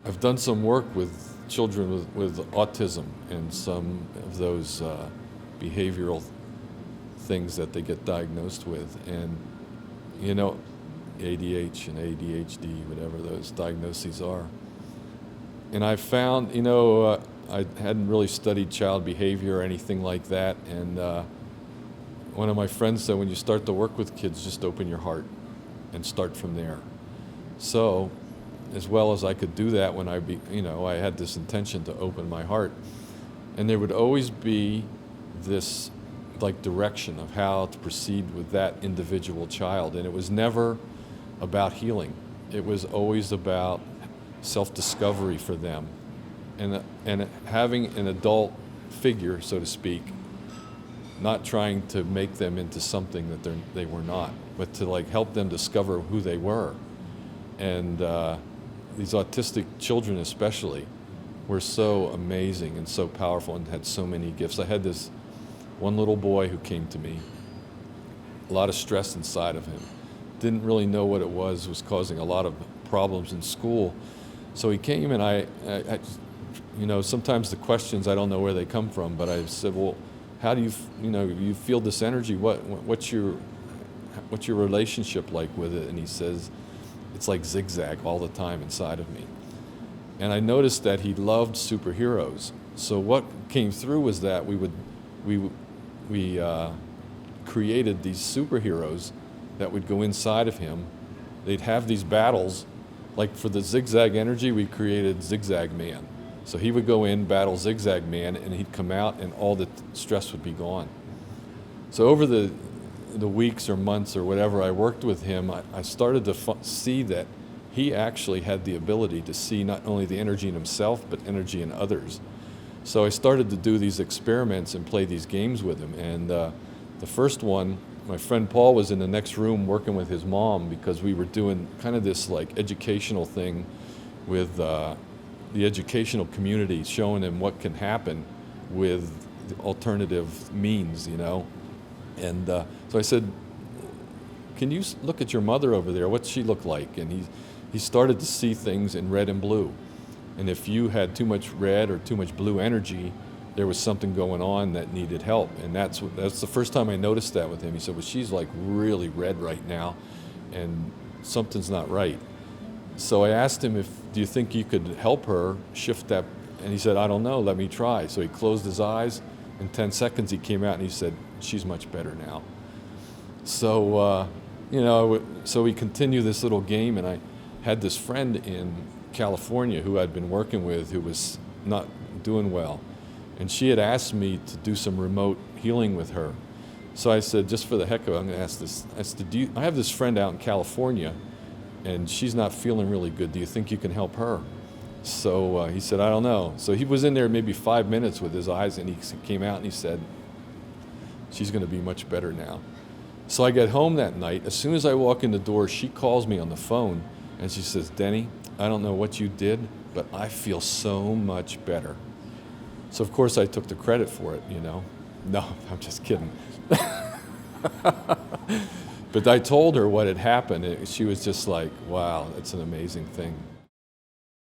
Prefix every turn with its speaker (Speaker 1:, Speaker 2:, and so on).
Speaker 1: I've done some work with children with autism and some of those behavioral things that they get diagnosed with. And, you know, ADH and ADHD, whatever those diagnoses are. And I found, I hadn't really studied child behavior or anything like that. And one of my friends said, when you start to work with kids, just open your heart and start from there. So, as well as I could do that when I had this intention to open my heart. And there would always be this direction of how to proceed with that individual child. And it was never about healing. It was always about self-discovery for them. And having an adult figure, so to speak, not trying to make them into something that they were not, but to help them discover who they were. And these autistic children especially were so amazing and so powerful and had so many gifts. I had this one little boy who came to me, a lot of stress inside of him. Didn't really know what it was causing a lot of problems in school. So he came and I sometimes the questions, I don't know where they come from, but I said, well, how do you feel this energy? What's your relationship like with it? And he says, it's like zig-zag all the time inside of me. And I noticed that he loved superheroes. So what came through was that we created these superheroes that would go inside of him. They'd have these battles. Like for the zigzag energy, we created Zigzag Man. So he would go in, battle Zigzag Man, and he'd come out and all the stress would be gone. So over the weeks or months or whatever I worked with him, I started to see that he actually had the ability to see not only the energy in himself, but energy in others. So I started to do these experiments and play these games with him. And the first one, my friend Paul was in the next room working with his mom because we were doing kind of this educational thing with the educational community, showing them what can happen with the alternative means, And so I said, can you look at your mother over there? What's she look like? And he started to see things in red and blue. And if you had too much red or too much blue energy, there was something going on that needed help. And that's the first time I noticed that with him. He said, well, she's really red right now, and something's not right. So I asked him, do you think you could help her shift that? And he said, I don't know, let me try. So he closed his eyes. In 10 seconds, he came out and he said, she's much better now. So, so we continued this little game, and I had this friend in California who I'd been working with who was not doing well. And she had asked me to do some remote healing with her. So I said, just for the heck of it, I'm going to ask this. I said, I have this friend out in California, and she's not feeling really good. Do you think you can help her? So he said, I don't know. So he was in there maybe 5 minutes with his eyes, and he came out and he said, she's going to be much better now. So I get home that night. As soon as I walk in the door, she calls me on the phone, and she says, Denny, I don't know what you did, but I feel so much better. So of course I took the credit for it, No, I'm just kidding. But I told her what had happened. She was just like, wow, it's an amazing thing.